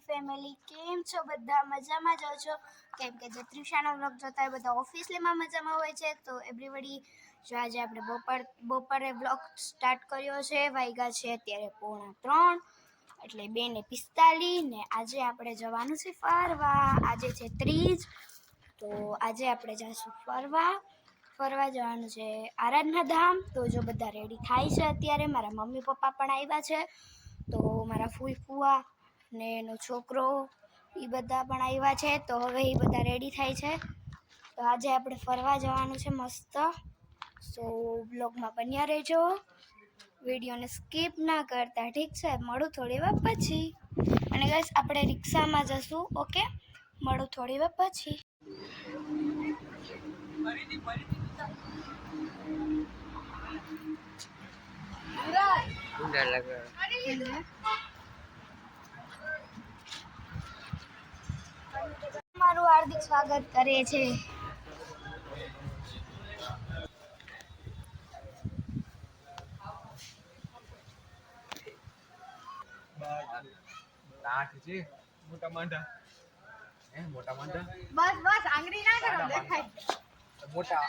Family કેમ છો? બધા મજામાં જ છો? કેમ કે જે ત્રિશાનો વ્લોગ જોતા હોય બધા ઓફિસલીમાં મજામાં હોય છે. તો એવરીબડી જો આજે આપણે બપોરે વ્લોગ સ્ટાર્ટ કર્યો છે. વાગ્યા છે અત્યારે 2:45 એટલે 2:45 ને આજે આપણે જવાનું છે ફરવા. આજે છે ત્રીજ, તો આજે આપણે જઈશું ફરવા જવાનું છે આરાધના ધામ. તો જો બધા રેડી થાય છે અત્યારે. મારા મમ્મી પપ્પા પણ આવ્યા છે, તો મારા ફૂફુઆ ને એનો છોકરો એ બધા પણ આવ્યા છે. તો હવે એ બધા રેડી થાય છે. તો આજે આપણે ફરવા જવાનું છે મસ્ત. સો બ્લોગમાં બન્યા રહેજો, વિડીયોને સ્કીપ ના કરતા, ઠીક છે? મળું થોડી વાર પછી. અને ગાઈસ આપણે રિક્ષામાં જશું, ઓકે? મળું થોડી વાર પછી. મારું હાર્દિક સ્વાગત કરે છે. મોટા માંડા બસ આંગળી ના કરો, દેખાય મોટા.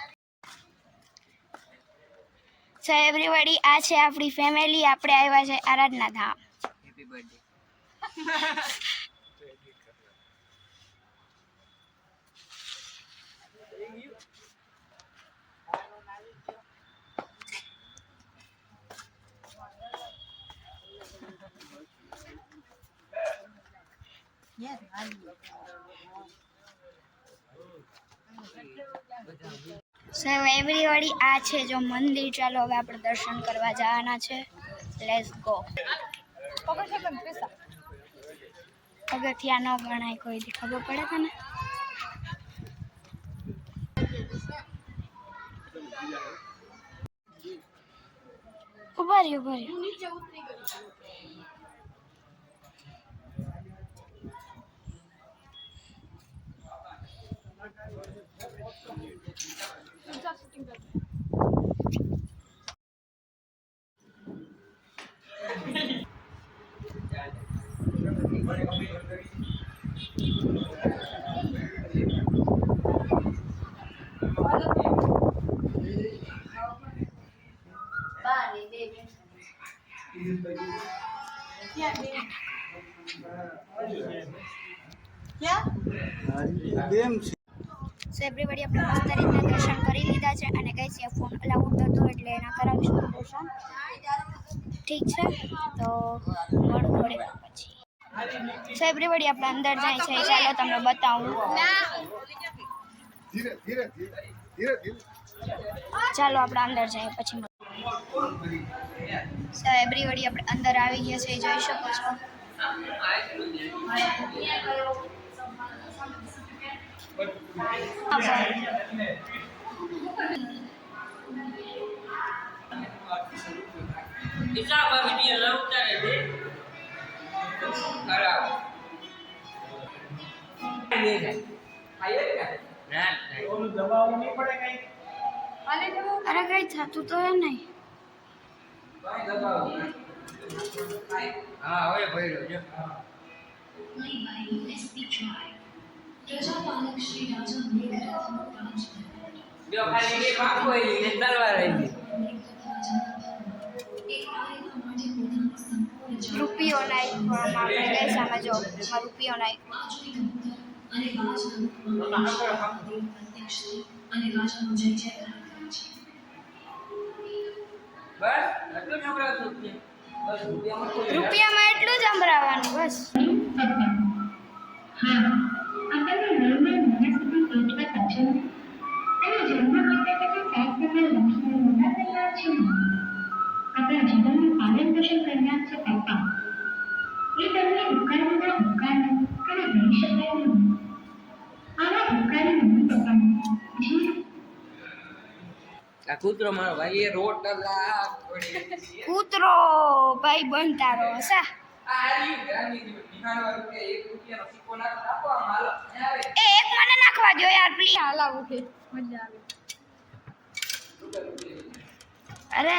સો એવરીબડી, આ છે આપણી ફેમિલી. આપણે આવ્યા છે Aradhana Dham. Happy birthday. So everybody, આ છે જો મંદિર. ચાલો હવે આપણે દર્શન કરવા જવાના છે. Let's go. પગથિયા ન ગણાય કોઈ દી, ખબર પડે તને? ઉભા રહ્યો. સો એવરીબડી, આપણે મસ્ત રીતના દર્શન કરી લીધા છે. અને કઈ છે ફોન અલાઉડ હતો એટલે એના કરાવીશું દર્શન, ઠીક છે? તો મળું થોડી વાર પછી. સો એવરીબડી, આપણે અંદર જાય છે. ચાલો તમને બતાવું. ચાલો આપણે અંદર જઈએ પછી. સો એવરીબડી, આપણે અંદર આવી ગયા છે, જોઈ શકો છો. અરે કઈ થતું તો હે નહીં. હા, હવે ભર્યો છે. જો ખાલી એક આંખો એલી ને તલવાર એલી. રૂપિયો નાખ્યો આપણે પૈસામાં. જો રૂપિયો નાખ્યો. બસ એટલું નવરાતું છે. બસ રૂપિયામાં કોઈ રૂપિયામાં એટલું જ સંભળાવાનું બસ. આપણા જીવનનું પાલન પોષણ કરનાર છે પપ્પા. એ તમને ઉપકારોના ઉપકારનો કદી ગણી શકાય નહીં. આવા ઉપકારી મમ્મી પપ્પાનું જીવન. આ કૂતરો મારો ભાઈ એ રોટલા કૂતરો ભાઈ બંધારો હશે. એ એક મને નાખવા દો યાર પ્લીઝ. હલાવું છે, મજા આવે. અરે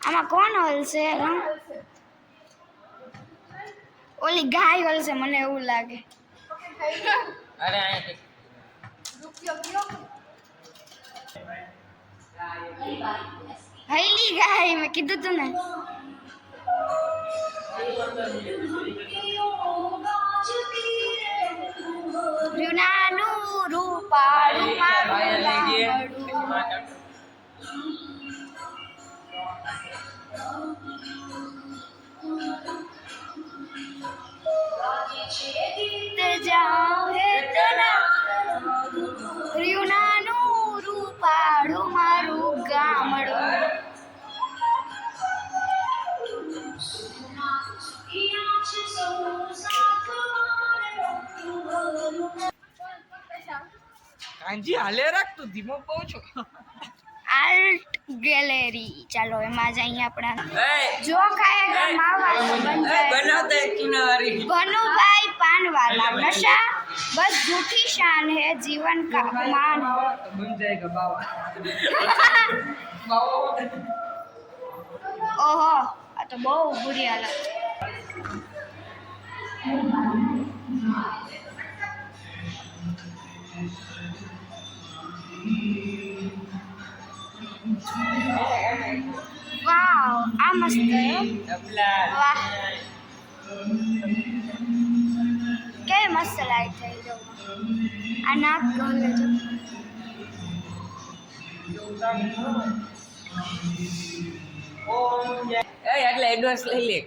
આમાં કોણ હલશે? ઓલી ગાય હલશે મને એવું લાગે. અરે અહીંયા રૂપિયો ગયો હૈલી ગાય મેં કીધું તું ને. રૂનાનું રૂપાળું મારું ગામડું. ગીત જાઉં હે તના રૂનાનું રૂપાળું મારું ગામડું. કાંજી હાલે રાખ તું ધીમો બહુ છો. આર્ટ ગેલેરી ચાલો એમાં જ અહીંયા આપણા એ જો ખાય માવા બનાવતા એક કિનારી ભનુભાઈ પાનવાલા નશા બસ झूठी शान है जीवन का मान है. બન જાયગા બાવા ઓહો આ તો બહુ બુરી હાલત. વાવ આ મસ્ત છે. ડબલા વાહ કેવી મસ્ત લાઈટ થઈ જો. આ નાક ગોલે જો. એ એટલે એડવાન્સ લઈ લે.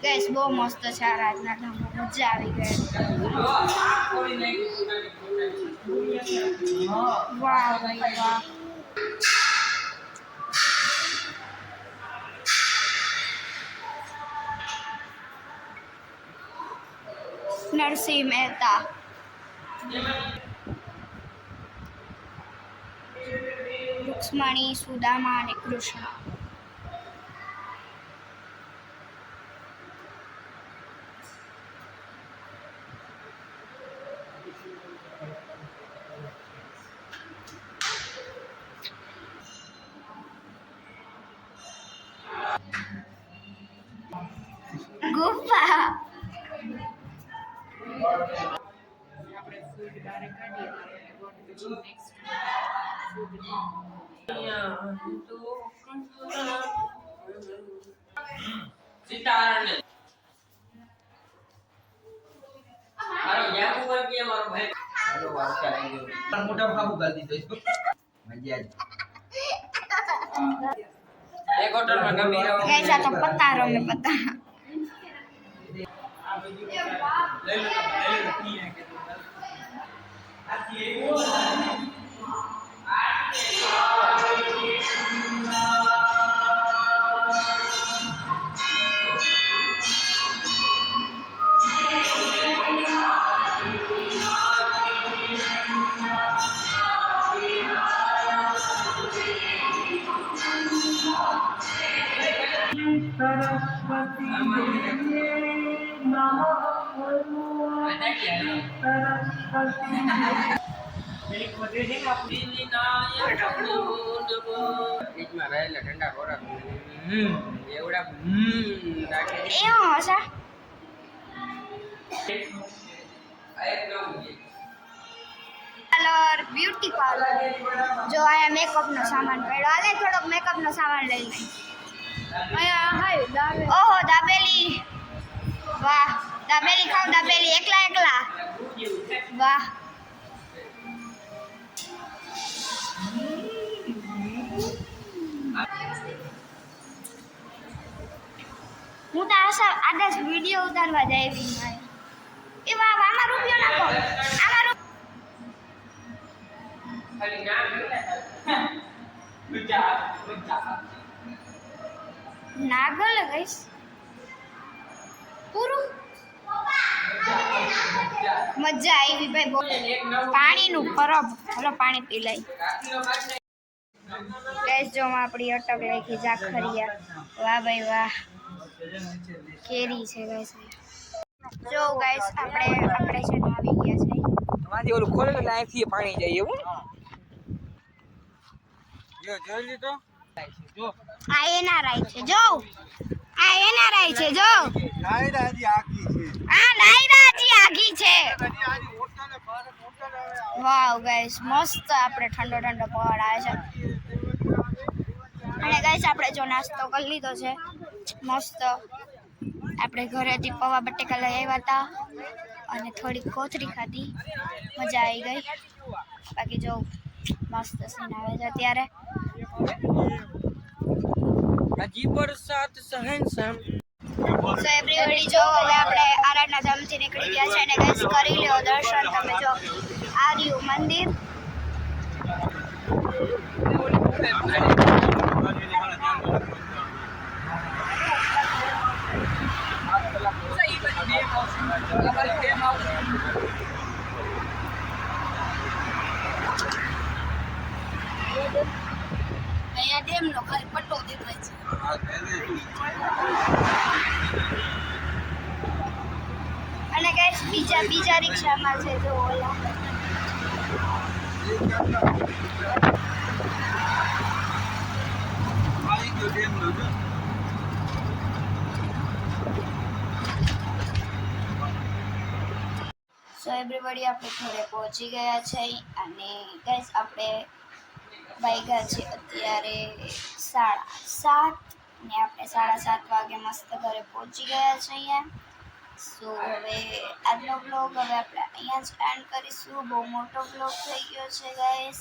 ગેસ બહુ મસ્ત છે આ રાતના ઢાબા. મજા આવી ગઈ. વાહ ભાઈ વાહ. નરસિંહ મહેતા રૂક્ષ્મણી સુદામા અને કૃષ્ણ. ગુફા સીતારામ મારો યાદ ઉપર કે મારો ભાઈ હાલો વાસા આવી ગયો મોટા ભાવ ગાદી દો મજા એક હોટલમાં ગમી રહ્યો ગેસ આ તો પત્તા રમે પત્તા. ફ્રીજમાં રહેલા ઠંડા ખોરાક એવડા રાખે એ હશે પાર્લર બ્યુટી પાર્લર. જો અહીંયા મેકઅપનો સામાન પડ્યો. આજે થોડોક મેકઅપનો સામાન લઈ લઈ. અહીંયા હાય દાવે ઓહો દાબેલી. વાહ દાબેલી ખાવ દાબેલી એકલા એકલા. વાહ હું તો આદર્શ વિડીયો ઉતારવા જઈ રહી. એ વાહ આમાં રૂપિયો નાખો. આમાં ખાલી ના નાગલ ગઈશ પૂરું. મજા આવી ભાઈ બહુ. પાણીનું પરબ. હલો પાણી પી લઈ. ગેસ જો આપણી અટક લખી જાખરિયા. વાહ ભાઈ વાહ કેરી છે ગેસ. જો ગાઈસ આપણે છે ને આવી ગયા છે. તમારી ઓલું ખોલે એટલે અહીંથી પાણી જાય એવું જો જોઈ લીધો જો આ એનઆરઆઈ છે જો. આ એનઆરઆઈ છે જો. નાયરા હજી આખી છે. આ નાયરા હજી આઘી છે. હજી આની હોટલે બહાર હોટલે આવે. વાવ ગાઈસ મસ્ત આપણે ઠંડો ઠંડો પવન આવે છે. અને ગાઈસ આપણે જો નાસ્તો કરી લીધો છે મસ્ત. આપણે ઘરેથી પૌવા બટેકા લઈ આવ્યા હતા અને થોડી કોથળી ખાધી, મજા આવી ગઈ. બાકી જો મસ્ત સીન આવે છે અત્યારે. હજી બરસાત સહેનસમ. સો એવરીબડી જો હવે આપણે આરાધના ધામથી નીકળી ગયા છે અને ગાઈસ કરી લ્યો દર્શન. તમે જો આ રહ્યું મંદિર. અહીંયા ડેમનો ખાલી પટ્ટો દેખાય છે. અને ગાઈસ બીજા રિક્ષામાં છે જો ઓલા. સો એવરીબડી આપણે ઘરે પહોંચી ગયા છે અને ગાઈસ આપણે વાગ્યા છે અત્યારે 7:30 ને આપણે 7:30 વાગે મસ્ત ઘરે પહોંચી ગયા છે અહીંયા. સો હવે આજનો બ્લોગ હવે આપણે અહીંયા જ એન્ડ કરીશું. બહુ મોટો બ્લોગ થઈ ગયો છે ગાઈસ.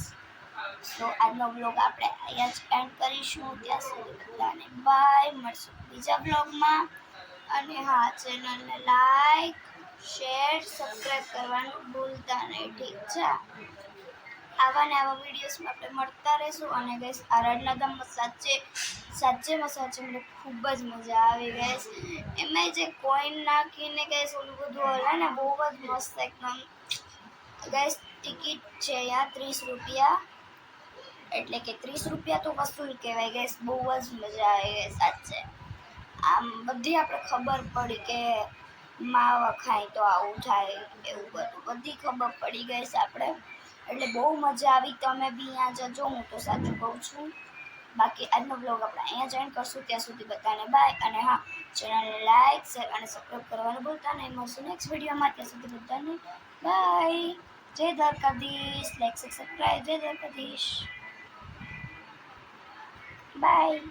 સો આજનો બ્લોગ આપણે અહીંયા જ એન્ડ કરીશું. ત્યાં સુધી બધાને બાય. મળશું બીજા બ્લોગમાં. અને હા, ચેનલને લાઈક શેર સબસ્ક્રાઈબ કરવાનું ભૂલતા નહીં, ઠીક છે? આવા ને આવા વિડીયોઝમાં આપણે મળતા રહીશું. અને ગાઈસ આરાધના ધામમાં સાચે મને ખૂબ જ મજા આવી ગાઈસ. એમાં જે કોઈન નાખીને ગાઈસ ઓલું બધું હલે ને બહુ જ મસ્ત એકદમ. ગાઈસ ટિકિટ છે અહીંયા 30 રૂપિયા, એટલે કે 30 રૂપિયા તો વસૂલ કહેવાય ગાઈસ. બહુ જ મજા આવે ગાઈસ સાચે. આમ બધી આપણે ખબર પડી કે માવા ખાય તો આવું થાય, એવું બધી ખબર પડી ગઈ છે આપણે. એટલે બહુ મજા આવી. તમે બી અહીંયા જજો, હું તો સાચું કહું છું. બાકી આજનો બ્લોગ આપણે અહીંયા જોઈન કરશું. ત્યાં સુધી બધાને બાય. અને હા, ચેનલને લાઈક શેર અને સબસ્ક્રાઈબ કરવાનું ભૂલતા નહીં. મળશું નેક્સ્ટ વિડીયોમાં. ત્યાં સુધી બધાને બાય. જય દ્વારકાધીશ. Like subscribe. જય દ્વારકાધીશ. બાય.